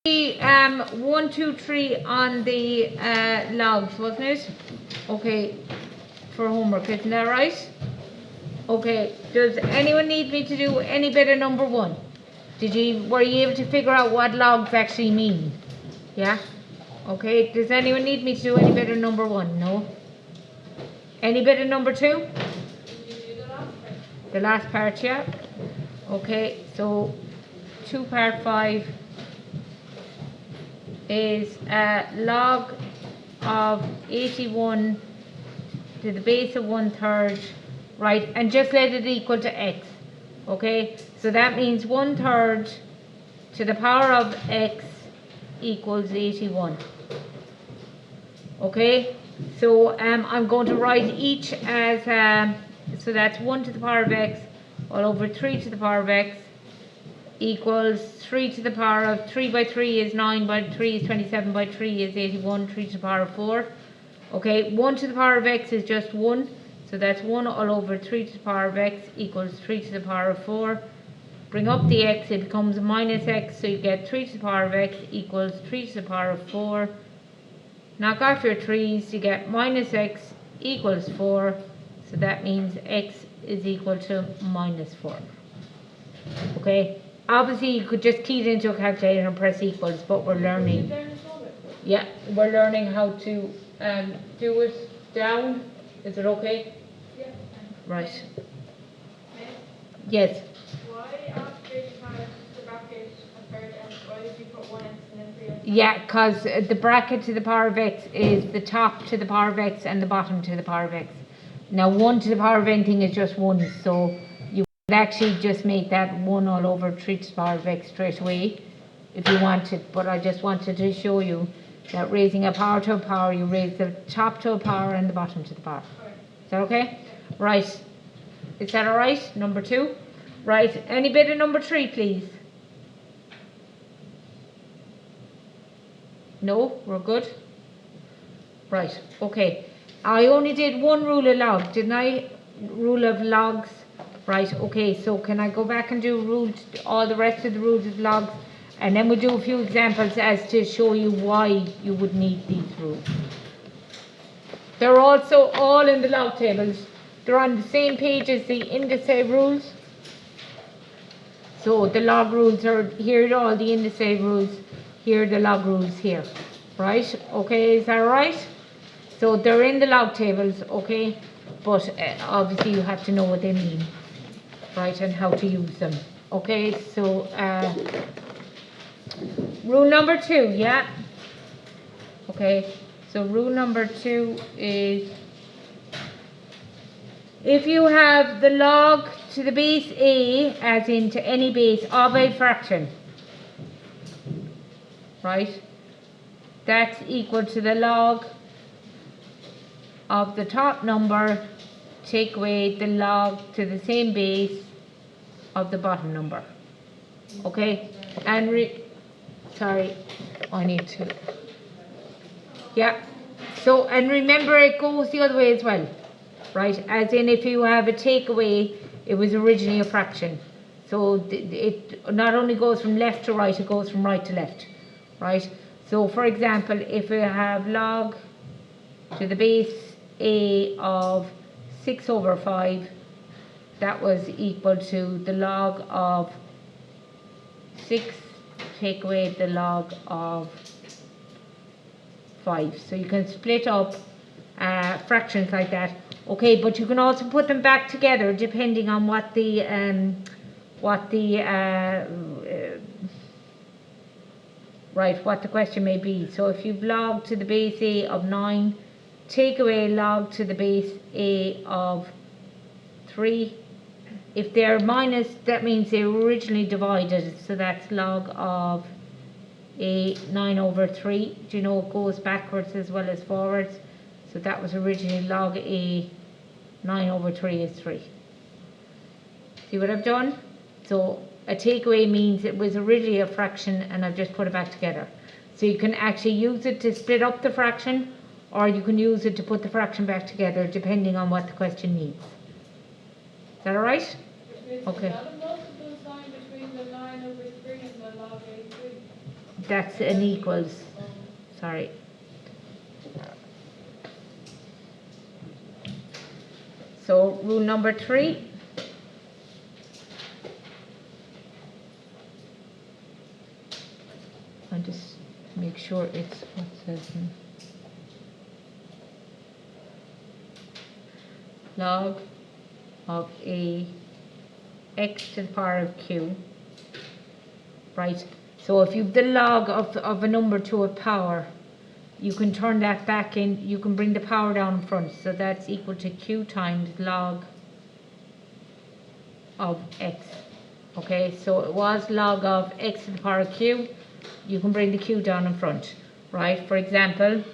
1, 2, 3 on the logs, wasn't it? Okay, for homework, isn't that right? Okay, does anyone need me to do any bit of number 1? Were you able to figure out what logs actually mean? Yeah? Okay, does anyone need me to do any bit of number 1? No? Any bit of number 2? The last part, yeah? Okay, so 2 part 5 is log of 81 to the base of 1/3, right, and just let it equal to x. Okay, so that means 1/3 to the power of x equals 81. Okay, so I'm going to write each as so that's 1 to the power of x all over 3 to the power of x equals 3 to the power of 3 by 3 is 9, by 3 is 27, by 3 is 81, 3 to the power of 4. Okay, 1 to the power of x is just 1, so that's 1 all over 3 to the power of x equals 3 to the power of 4. Bring up the x, it becomes minus x, so you get 3 to the power of x equals 3 to the power of 4. Knock off your 3's, you get minus x equals 4, so that means x is equal to minus 4. Okay, obviously you could just key it into a calculator and press equals, but we're learning. Yeah, we're learning how to do it down. Is it okay? Yeah. Right. Yes. Why after you have the bracket a third and why did you put 1x and then 3x? Yeah, because the bracket to the power of x is the top to the power of x and the bottom to the power of x. Now 1 to the power of anything is just 1, so you would actually just make that 1 all over 3 to the power of x straight away if you wanted, but I just wanted to show you that raising a power to a power, you raise the top to a power and the bottom to the power. Okay. Is that okay? Right. Is that alright? Number 2? Right. Any bit of number 3, please? No? We're good? Right. Okay. I only did one rule of log, didn't I? Rule of logs. Right. Okay. So can I go back and do all the rest of the rules of logs? And then we'll do a few examples as to show you why you would need these rules. They're also all in the log tables. They're on the same page as the indice rules. So the log rules are here, all the indice rules, here are the log rules here. Right? Okay, is that right? So they're in the log tables, okay? But obviously you have to know what they mean, right? And how to use them. Okay, so rule number 2, yeah? Okay, so rule number 2 is if you have the log to the base a, as in to any base of a fraction, right? That's equal to the log of the top number, take away the log to the same base of the bottom number. Okay? And sorry, I need to. Yeah. So, and remember it goes the other way as well. Right? As in if you have a takeaway, it was originally a fraction. So it not only goes from left to right, it goes from right to left. Right? So for example, if we have log to the base a of 6 over 5, that was equal to the log of 6 take away the log of 5. So you can split up fractions like that. Okay, but you can also put them back together depending on what the question may be. So if you've log to the base a of 9, take away log to the base a of 3. If they're minus, that means they were originally divided, so that's log of a 9 over 3. Do you know it goes backwards as well as forwards? So that was originally log a 9 over 3 is 3. See what I've done? So a takeaway means it was originally a fraction and I've just put it back together. So you can actually use it to split up the fraction, or you can use it to put the fraction back together depending on what the question needs. Is that alright? Okay. Not a multiple sign between the 9 over 3 and the log a 3. that's an equals, sorry. So rule number 3. I'll just make sure it's what it says in. Log of a x to the power of q. Right, so if you've the log of a number to a power, you can turn that back in, you can bring the power down in front, so that's equal to q times log of x. Okay, so it was log of x to the power of q, you can bring the q down in front, right? For example,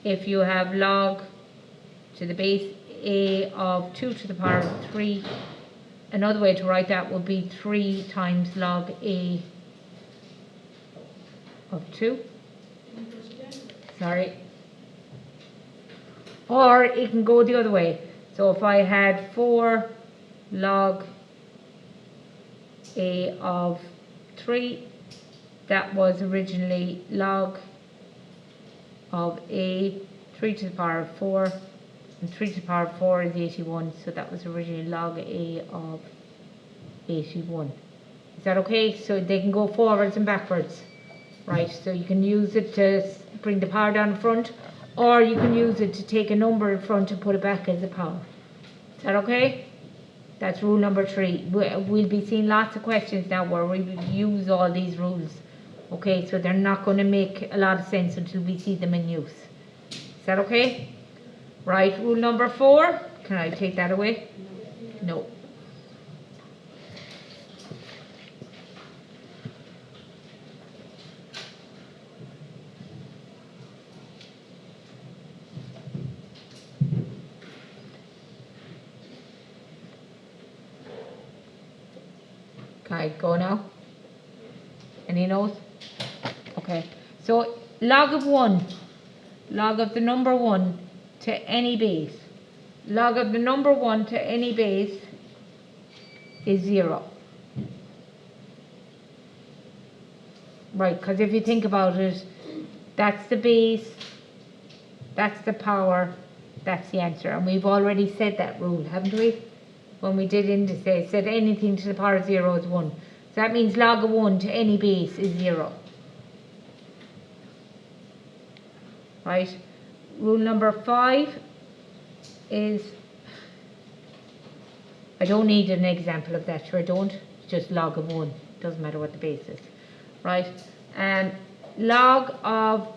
if you have log to the base a of 2 to the power of 3, another way to write that would be 3 times log a of 2. Sorry. Or it can go the other way. So if I had 4 log a of 3, that was originally log of a 3 to the power of 4, and 3 to the power of 4 is 81, so that was originally log a of 81. Is that okay? So they can go forwards and backwards, right? So you can use it to bring the power down in front, or you can use it to take a number in front and put it back as a power. Is that okay? That's rule number 3. We'll be seeing lots of questions now where we will use all these rules. Okay, so they're not going to make a lot of sense until we see them in use. Is that okay? Right, rule number 4. Can I take that away? No. Can I go now? Any notes? Okay, so log of 1, log of the number 1 to any base. Log of the number 1 to any base is 0. Right, because if you think about it, that's the base, that's the power, that's the answer. And we've already said that rule, haven't we? When we did indices, said anything to the power of 0 is 1. So that means log of 1 to any base is 0. Right? Rule number 5 is, I don't need an example of that, sure I don't. It's just log of 1. Doesn't matter what the base is. Right? Log of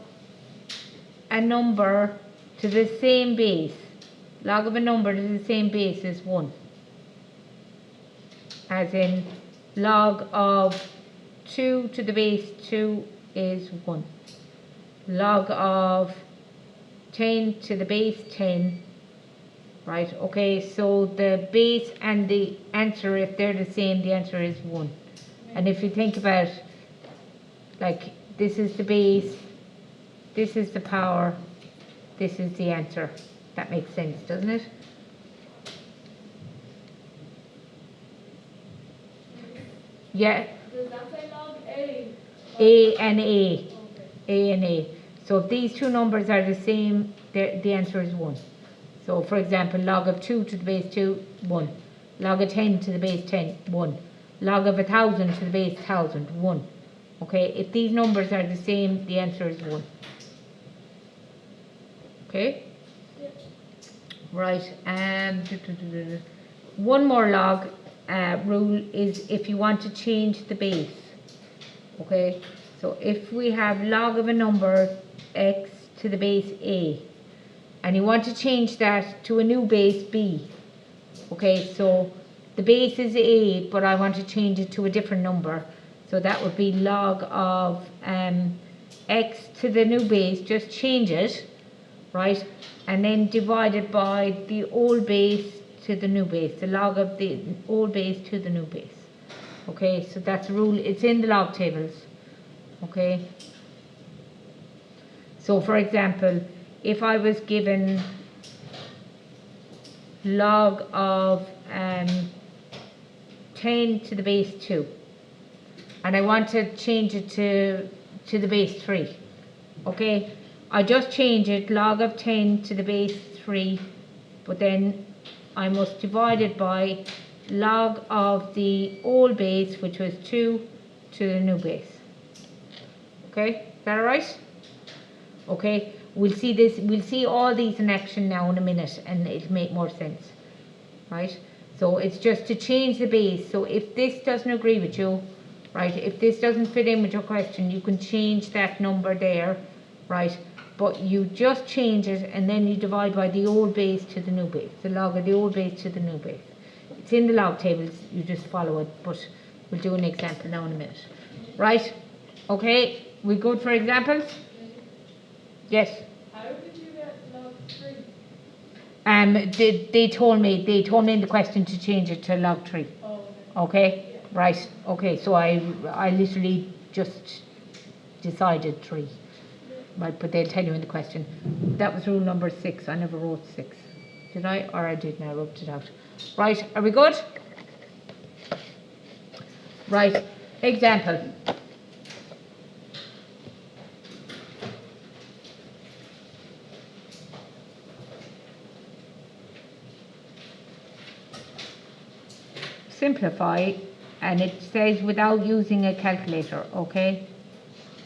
a number to the same base. Log of a number to the same base is 1. As in, log of 2 to the base 2 is 1. Log of 10 to the base 10, right? Okay, so the base and the answer, if they're the same, the answer is 1. And if you think about, like, this is the base, this is the power, this is the answer. That makes sense, doesn't it? Yeah. Does that say log A? A and A. Okay. A and A. So if these two numbers are the same, the answer is 1. So for example, log of 2 to the base 2, 1. Log of 10 to the base 10, 1. Log of 1,000 to the base 1,000, 1. Okay, if these numbers are the same, the answer is 1. Okay? Yeah. Right, one more log rule is if you want to change the base. Okay, so if we have log of a number x to the base a, and you want to change that to a new base b. Okay, so the base is a, but I want to change it to a different number. So that would be log of x to the new base, just change it, right? And then divide it by the old base to the new base, the log of the old base to the new base. Okay, so that's a rule, it's in the log tables. Okay. So for example, if I was given log of 10 to the base 2, and I want to change it to the base 3. Okay, I just change it log of 10 to the base 3, but then I must divide it by log of the old base, which was 2, to the new base. Okay, is that alright? Okay, we'll see all these in action now in a minute, and it'll make more sense. Right? So it's just to change the base. So if this doesn't agree with you, right, if this doesn't fit in with your question, you can change that number there, right? But you just change it, and then you divide by the old base to the new base, the log of the old base to the new base. It's in the log tables, you just follow it, but we'll do an example now in a minute. Right? Okay, we good for examples? Yes? How did you get log 3? They told me in the question to change it to log 3. Oh, Okay? Right, okay, so I literally just decided 3. Right, but they'll tell you in the question. That was rule number 6. I never wrote 6. Did I? Or I didn't, I wrote it out. Right, are we good? Right, example. Simplify, and it says without using a calculator, okay?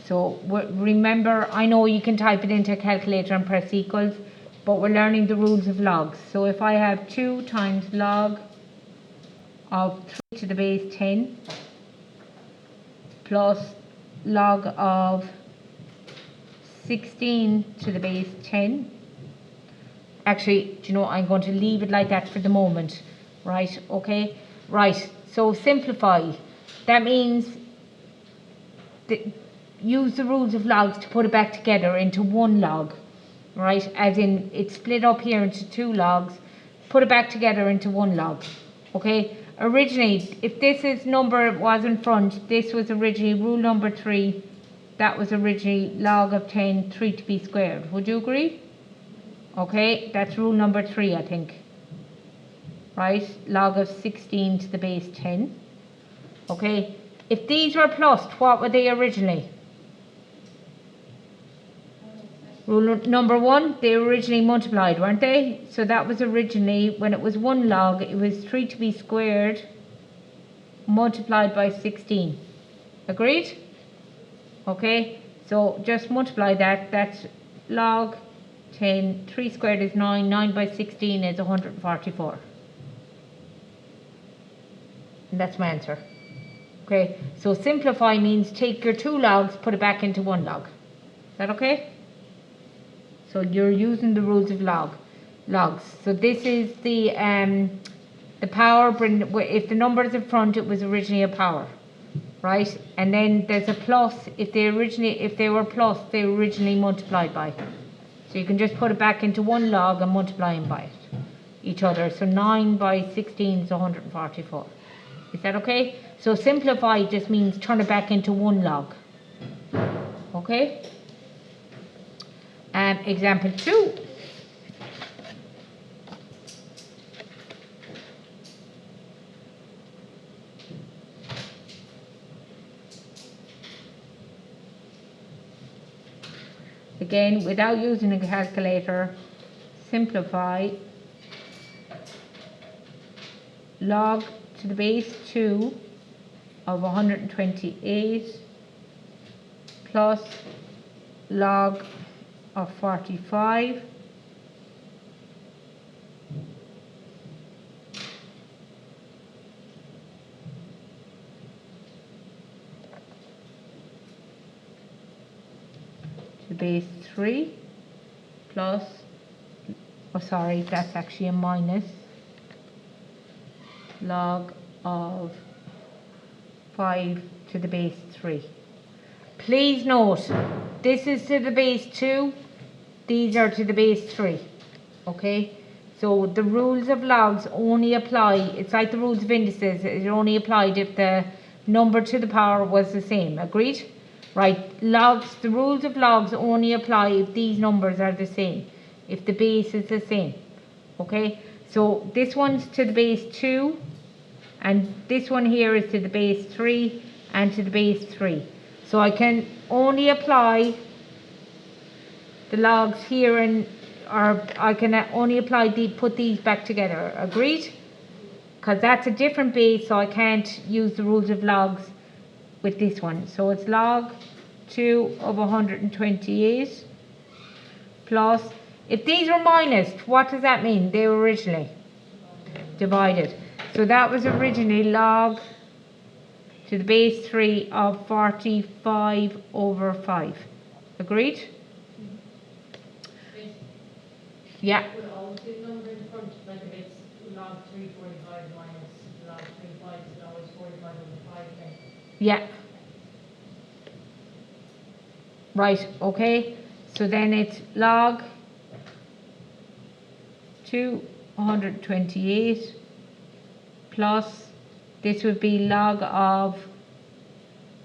So remember, I know you can type it into a calculator and press equals, but we're learning the rules of logs. So if I have 2 times log of 3 to the base 10 plus log of 16 to the base 10, actually, do you know, I'm going to leave it like that for the moment, right? Okay, right, so simplify. That means use the rules of logs to put it back together into one log, right? As in, it's split up here into 2 logs, put it back together into one log, okay? Originally, if this is number was in front, this was originally rule number 3, that was originally log of 10, 3 to be squared. Would you agree? Okay, that's rule number 3, I think. Right, log of 16 to the base 10. Okay, if these were plussed, what were they originally? Rule number 1, they were originally multiplied, weren't they? So that was originally, when it was 1 log, it was 3 to be squared multiplied by 16. Agreed? Okay, so just multiply that. That's log 10, 3 squared is 9, 9 by 16 is 144. And that's my answer. Okay, so simplify means take your 2 logs, put it back into 1 log. Is that okay? So you're using the rules of logs. So this is the power. If the number is in front, it was originally a power, right? And then there's a plus. If they were plus, they were originally multiplied by. So you can just put it back into 1 log and multiply them by each other. So 9 by 16 is 144. Is that okay? So simplify just means turn it back into 1 log. Okay? Example 2. Again, without using a calculator, simplify log to the base 2 of 128 plus log of 45 to base 3 plus, oh sorry, that's actually a minus, log of 5 to the base 3. Please note, this is to the base 2, these are to the base 3, okay? So the rules of logs only apply, it's like the rules of indices, it only applied if the number to the power was the same, agreed? Right, the rules of logs only apply if these numbers are the same, if the base is the same, okay? So this one's to the base 2, and this one here is to the base 3, and to the base 3. So I can only apply the logs here, or I can only apply put these back together. Agreed? Because that's a different base, so I can't use the rules of logs with this one. So it's log 2 of 128 plus, if these were minus, what does that mean? They were originally divided. So that was originally log to the base 3 of 45 over 5. Agreed? Yeah. Will always be the number in front, like if it's log 345 minus log 35, it's always 45 over 5 then. Yeah. Right, okay. So then it's log 228 plus, this would be log of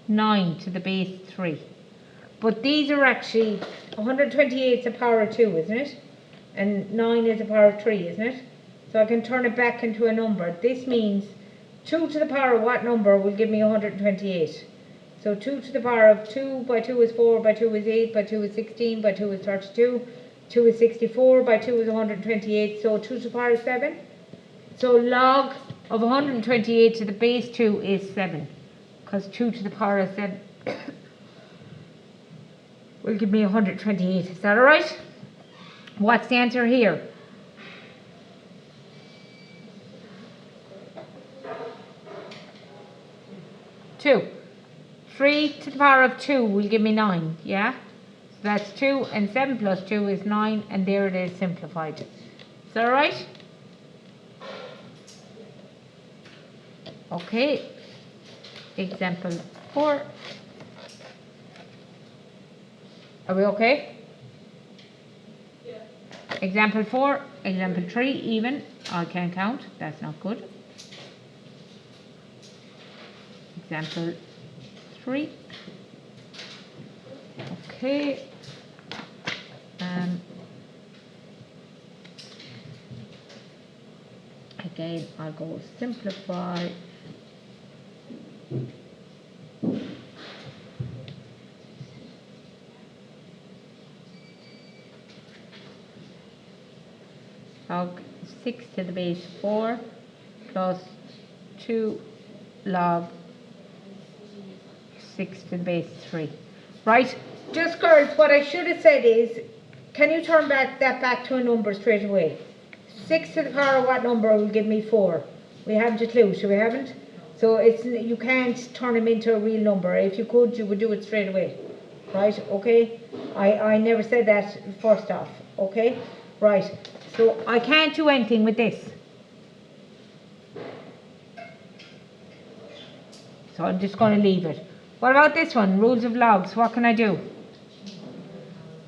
9 to the base 3. But these are actually, 128 is a power of 2, isn't it? And 9 is a power of 3, isn't it? So I can turn it back into a number. This means 2 to the power of what number will give me 128? So 2 to the power of 2 by 2 is 4, by 2 is 8, by 2 is 16, by 2 is 32, 2 is 64, by 2 is 128, so 2 to the power is 7. So log of 128 to the base 2 is 7, because 2 to the power of 7 will give me 128. Is that alright? What's the answer here? Two. 3 to the power of 2 will give me 9, yeah? So that's 2, and 7 plus 2 is 9, and there it is simplified. Is that alright? Okay. Example 4. Are we okay? Yeah. Example 4, example 3, even. I can't count, that's not good. Example 3. Okay. Again, I'll go simplify. Log 6 to the base 4 plus 2 log 6 to the base 3. Right? Just girls, what I should have said is, can you turn that back to a number straight away? 6 to the power of what number will give me 4? We haven't a clue, so we haven't? So you can't turn them into a real number. If you could, you would do it straight away. Right? Okay? I never said that first off. Okay? Right. So I can't do anything with this. So I'm just going to leave it. What about this one? Rules of logs. What can I do?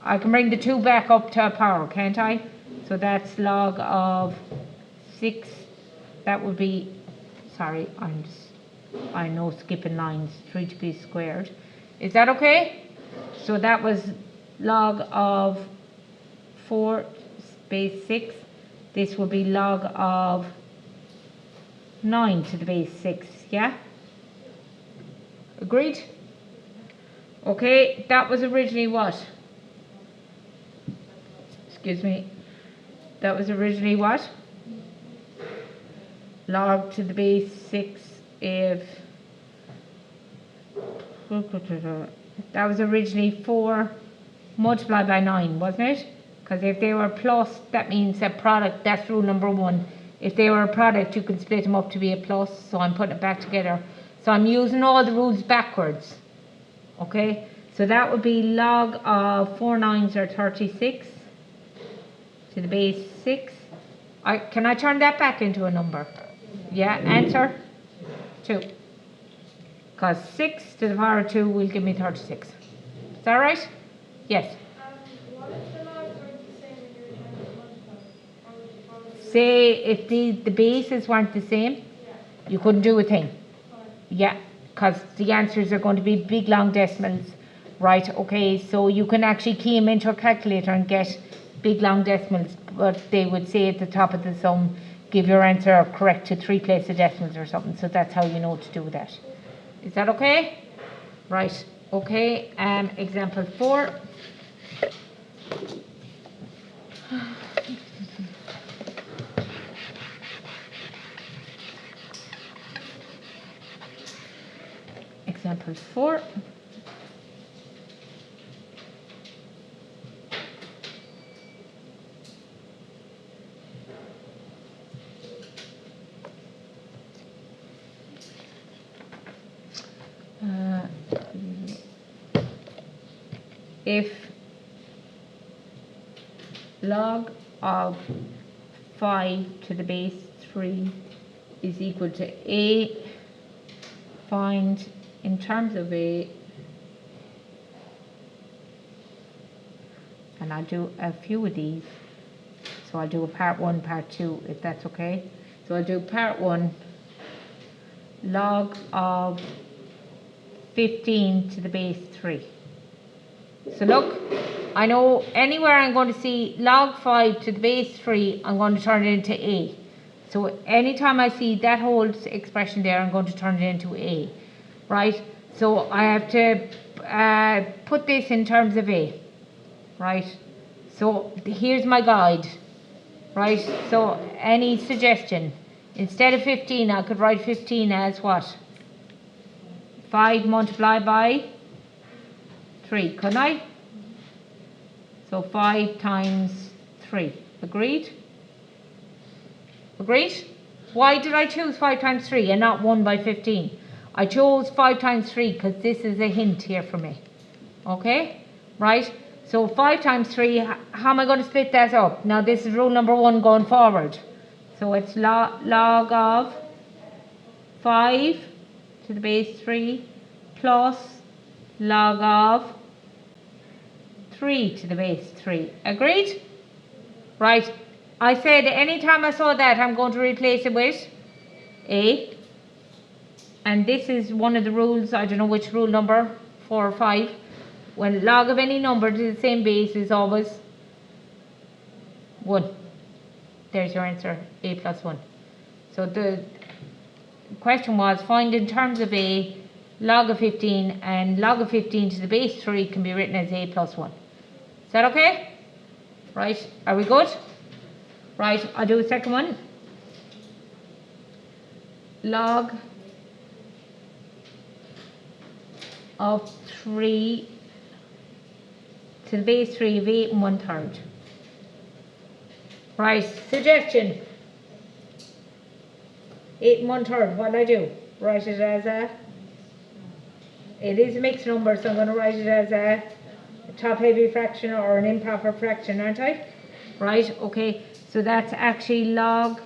I can bring the 2 back up to a power, can't I? So that's log of 6. That would be, sorry, I know skipping lines. 3 to be squared. Is that okay? So that was log of 4 base 6. This will be log of 9 to the base 6, yeah? Agreed? Okay, that was originally what? Excuse me. That was originally what? Log to the base 6 if... That was originally 4 multiplied by 9, wasn't it? Because if they were plus, that means a product. That's rule number 1. If they were a product, you can split them up to be a plus. So I'm putting it back together. So I'm using all the rules backwards. Okay? So that would be log of 4 9s are 36 to the base 6. Can I turn that back into a number? Yeah, answer 2. Because 6 to the power of 2 will give me 36. Is that right? Yes. What if the logs weren't the same when you were trying to multiply? Or would you probably Say if the bases weren't the same, you couldn't do a thing. Yeah, because the answers are going to be big long decimals. Right, okay, so you can actually key them into a calculator and get big long decimals, but they would say at the top of the sum, give your answer correct to 3 places of decimals or something, so that's how you know to do that. Is that okay? Right, okay, example 4. Example 4. If log of 5 to the base 3 is equal to a, find in terms of a, and I'll do a few of these, so I'll do a part 1, part 2, if that's okay. So I'll do part 1, log of 15 to the base 3. So look, I know anywhere I'm going to see log 5 to the base 3, I'm going to turn it into a. So anytime I see that whole expression there, I'm going to turn it into a, right? So I have to put this in terms of a, right? So here's my guide, right? So any suggestion? Instead of 15, I could write 15 as what? 5 multiplied by 3, couldn't I? So 5 times 3. Agreed? Agreed? Why did I choose 5 times 3 and not 1 by 15? I chose 5 times 3 because this is a hint here for me. Okay? Right? So 5 times 3, how am I going to split that up? Now this is rule number 1 going forward. So it's log of 5 to the base 3 plus log of 3 to the base 3. Agreed? Right. I said anytime I saw that, I'm going to replace it with a. And this is one of the rules, I don't know which rule number, 4 or 5. When log of any number to the same base is always 1. There's your answer, a plus 1. So the question was, find in terms of a log of 15, and log of 15 to the base 3 can be written as a plus 1. Is that okay? Right, are we good? Right, I'll do a second one. Log of 3 to the base 3 of 8 1/3. Right, suggestion. 8 1/3, what'll I do? Write it as a, it is a mixed number, so I'm going to write it as a top heavy fraction or an improper fraction, aren't I? Right, okay, so that's actually log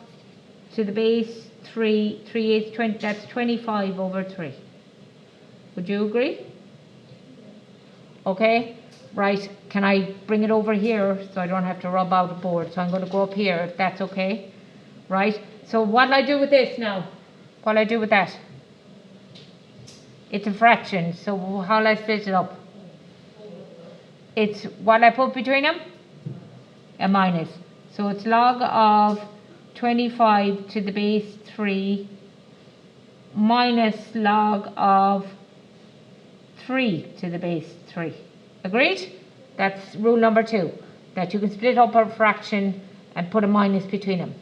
to the base 3, 3/8, 20, that's 25 over 3. Would you agree? Okay, right, can I bring it over here so I don't have to rub out a board? So I'm going to go up here, if that's okay. Right, so what'll I do with this now? What'll I do with that? It's a fraction, so how'll I split it up? It's what I put between them? A minus. So it's log of 25 to the base 3 minus log of 3 to the base 3. Agreed? That's rule number 2. That you can split up a fraction and put a minus between them.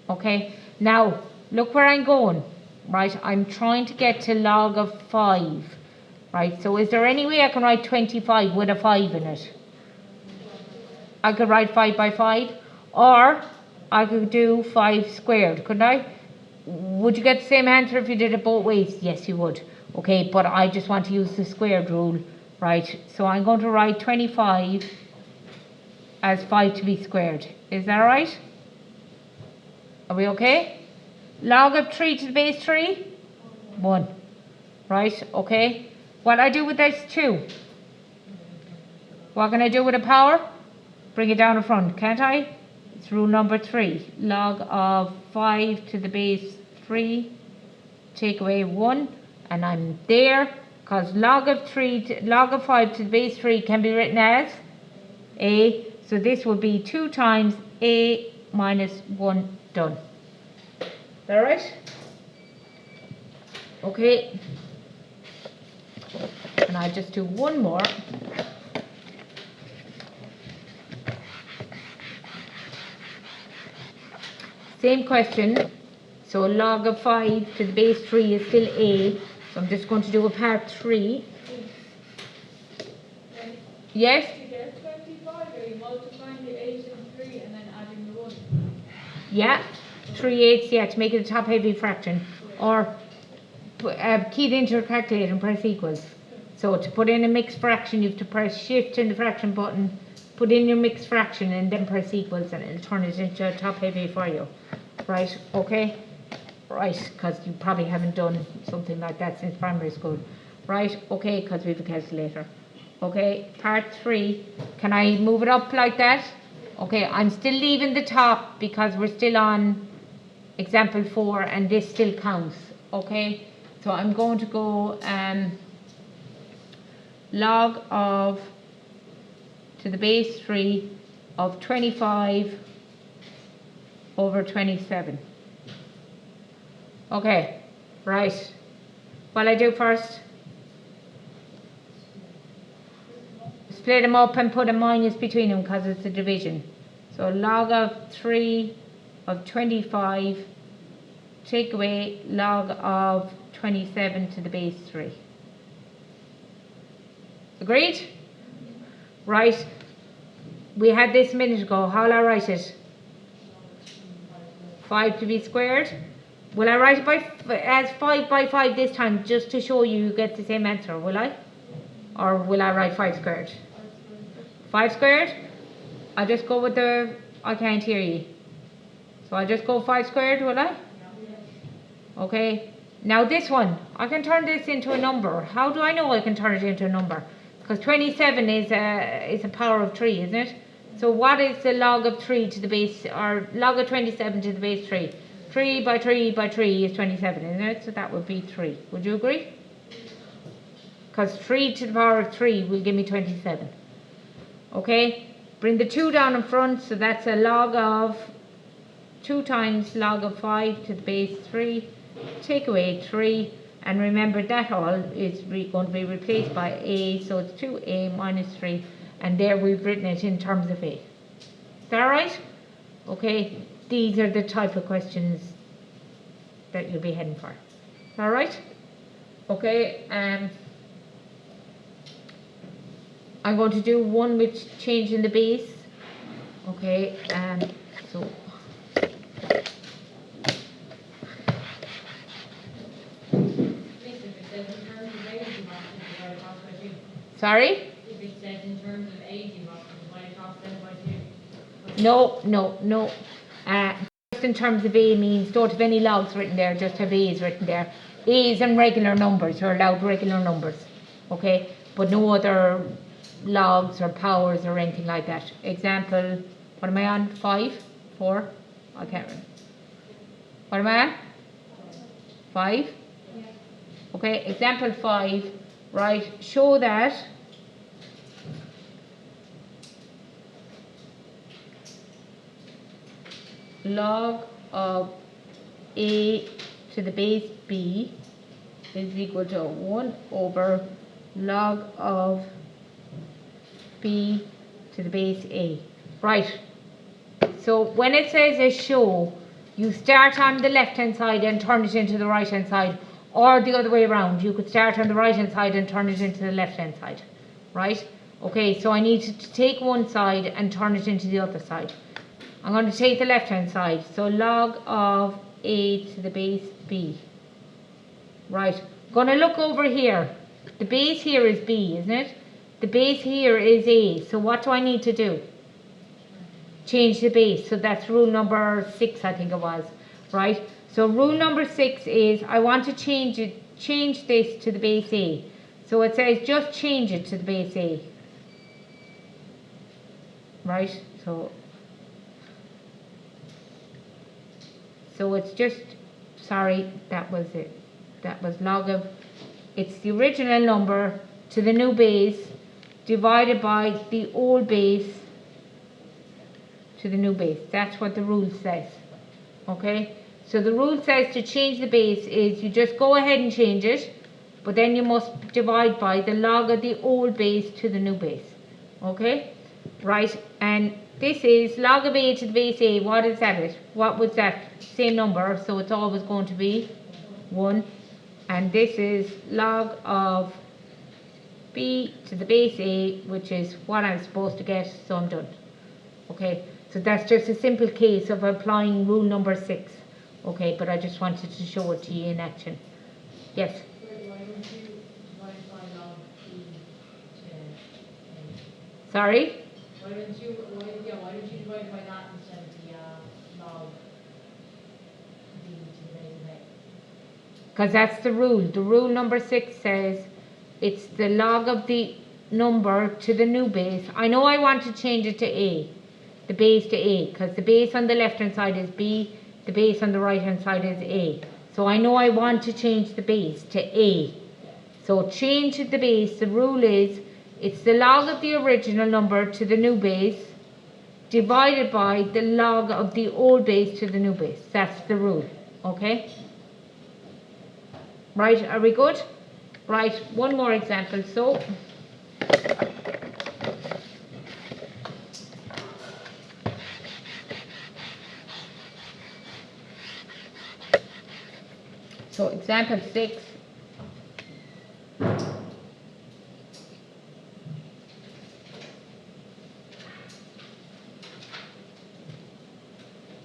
Okay? Now, look where I'm going. Right? I'm trying to get to log of 5. Right? So is there any way I can write 25 with a 5 in it? I could write 5 by 5. Or I could do 5 squared, couldn't I? Would you get the same answer if you did it both ways? Yes, you would. Okay, but I just want to use the squared rule. Right, so I'm going to write 25 as 5 to be squared. Is that right? Are we okay? Log of 3 to the base 3? 1. Right, okay. What I do with this 2? What can I do with a power? Bring it down in front, can't I? It's rule number 3. Log of 5 to the base 3. Take away 1. And I'm there. Because log of 5 to the base 3 can be written as a. So this would be 2 times a minus 1 done. Is that right? Okay. And I'll just do one more. Same question. So log of 5 to the base 3 is still a. So I'm just going to do a part 3. Yes? To get 25, are you multiplying the 8 and 3 and then adding the 1? Yeah. 3/8, yeah, to make it a top heavy fraction. Or key it into your calculator and press equals. So to put in a mixed fraction, you have to press shift in the fraction button, put in your mixed fraction and then press equals, and it'll turn it into a top heavy for you. Right, okay? Right, because you probably haven't done something like that since primary school. Right, okay, because we have a calculator. Okay, part 3, can I move it up like that? Okay, I'm still leaving the top because we're still on example 4 and this still counts. Okay, so I'm going to go log of to the base 3 of 25 over 27. Okay, right. What I do first? Split them up and put a minus between them because it's a division. So log of 3 of 25, take away log of 27 to the base 3. Agreed? Right. We had this a minute ago. How will I write it? 5 to be squared. Will I write it as 5 by 5 this time just to show you get the same answer, will I? Or will I write 5 squared? 5 squared? I'll just go with I can't hear you. So I'll just go 5 squared, will I? Okay. Now this one, I can turn this into a number. How do I know I can turn it into a number? Because 27 is a power of 3, isn't it? So what is the log of 3 to the base, or log of 27 to the base 3? 3 by 3 by 3 is 27, isn't it? So that would be 3. Would you agree? Because 3 to the power of 3 will give me 27. Okay? Bring the 2 down in front, so that's a log of 2 times log of 5 to the base 3. Take away 3. And remember that all is going to be replaced by a, so it's 2a minus 3. And there we've written it in terms of a. Is that right? Okay, these are the type of questions that you'll be heading for. Is that right? Okay, I'm going to do one with change in the base. Okay, so sorry? If it says in terms of age, you have to divide across 7 by 2. No. Just in terms of A means don't have any logs written there, just have A's written there. A's and regular numbers, you're allowed regular numbers. Okay? But no other logs or powers or anything like that. Example, what am I on? 5? 4? I can't remember. What am I on? 5? Okay, example 5, right, show that log of a to the base b is equal to 1 over log of b to the base a. Right, so when it says a show, you start on the left hand side and turn it into the right hand side, or the other way around. You could start on the right hand side and turn it into the left hand side. Right? Okay, so I need to take one side and turn it into the other side. I'm going to take the left hand side. So log of a to the base b. Right. Going to look over here. The base here is b, isn't it? The base here is a. So what do I need to do? Change the base. So that's rule number 6, I think it was. Right? So rule number 6 is I want to change this to the base a. So it says just change it to the base a. Right? So it's just, sorry, that was it. That was log of, it's the original number to the new base divided by the old base to the new base. That's what the rule says. Okay? So the rule says to change the base is you just go ahead and change it. but then you must divide by the log of the old base to the new base. Okay? Right, and this is log of a to the base a. What is that? What was that? Same number, so it's always going to be 1. And this is log of b to the base a, which is what I'm supposed to get, so I'm done. Okay, so that's just a simple case of applying rule number 6. Okay, but I just wanted to show it to you in action. Yes? Why don't you divide by log b to a? Sorry? Why don't you divide by that instead of the log b to the base of a? Because that's the rule. The rule number 6 says it's the log of the number to the new base. I know I want to change it to a, the base to a, because the base on the left hand side is b, the base on the right hand side is a. So I know I want to change the base to a. So change the base, the rule is it's the log of the original number to the new base divided by the log of the old base to the new base. That's the rule. Okay? Right, are we good? Right, one more example. So example 6.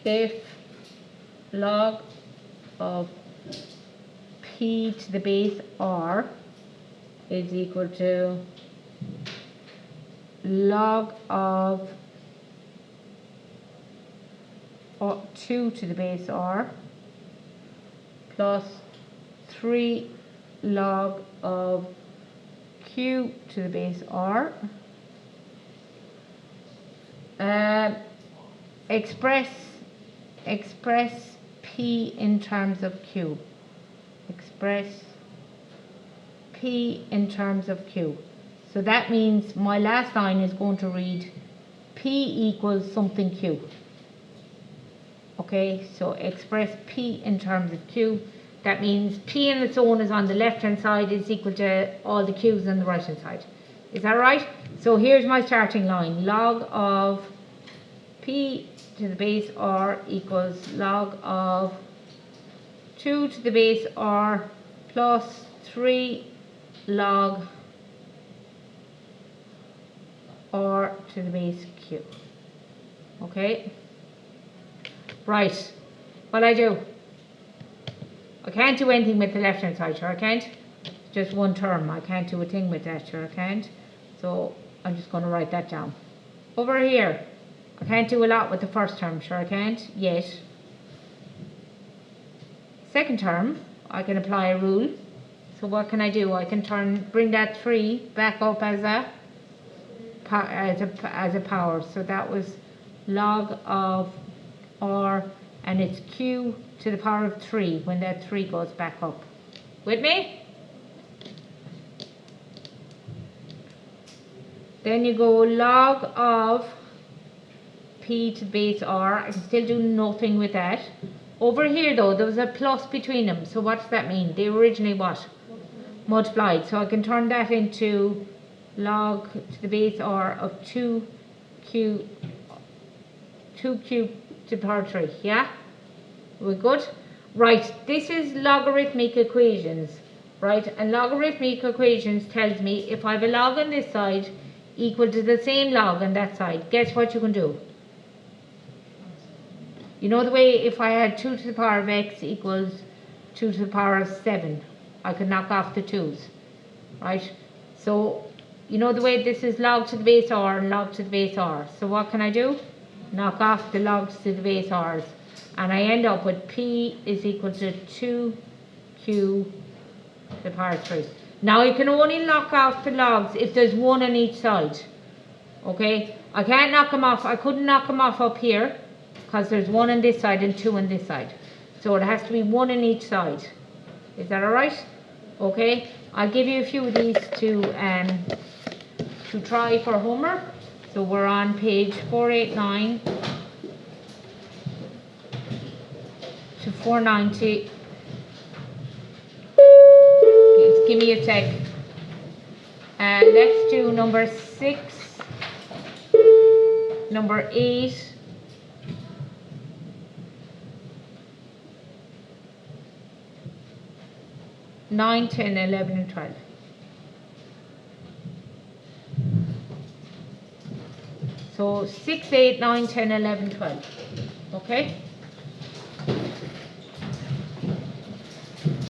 If log of p to the base r is equal to log of 2 to the base r plus 3 log of q to the base r, express p in terms of q. Express p in terms of q. So that means my last line is going to read p equals something q. Okay, so express p in terms of q. That means p on its own is on the left hand side is equal to all the q's on the right hand side. Is that right? So here's my starting line. Log of p to the base r equals log of 2 to the base r plus 3 log r to the base q. Okay? Right. What I do? I can't do anything with the left hand side, sure I can't. Just one term. I can't do a thing with that, sure I can't. So I'm just going to write that down. Over here, I can't do a lot with the first term, sure I can't, yet. Second term, I can apply a rule. So what can I do? I can bring that 3 back up as a power. So that was log of r, and it's q to the power of 3 when that 3 goes back up. With me? Then you go log of p to the base r. I can still do nothing with that. Over here though, there was a plus between them. So what does that mean? They originally what? Multiplied. So I can turn that into log to the base r of 2q to the power 3. Yeah? We're good? Right, this is logarithmic equations. Right, and logarithmic equations tells me if I have a log on this side equal to the same log on that side, guess what you can do? You know the way if I had 2 to the power of x equals 2 to the power of 7, I could knock off the 2's, right? So, you know the way this is log to the base r and log to the base r. So what can I do? Knock off the logs to the base r's. And I end up with p is equal to 2q to the power 3. Now I can only knock off the logs if there's 1 on each side. Okay? I can't knock them off. I couldn't knock them off up here because there's 1 on this side and 2 on this side. So it has to be 1 on each side. Is that alright? Okay? I'll give you a few of these to try for homework. So we're on page 489 to 490. give me a sec. Let's do number 6, number 8, nine, 10, 11, and 12. So 6, 8, 9, 10, 11, 12. Okay?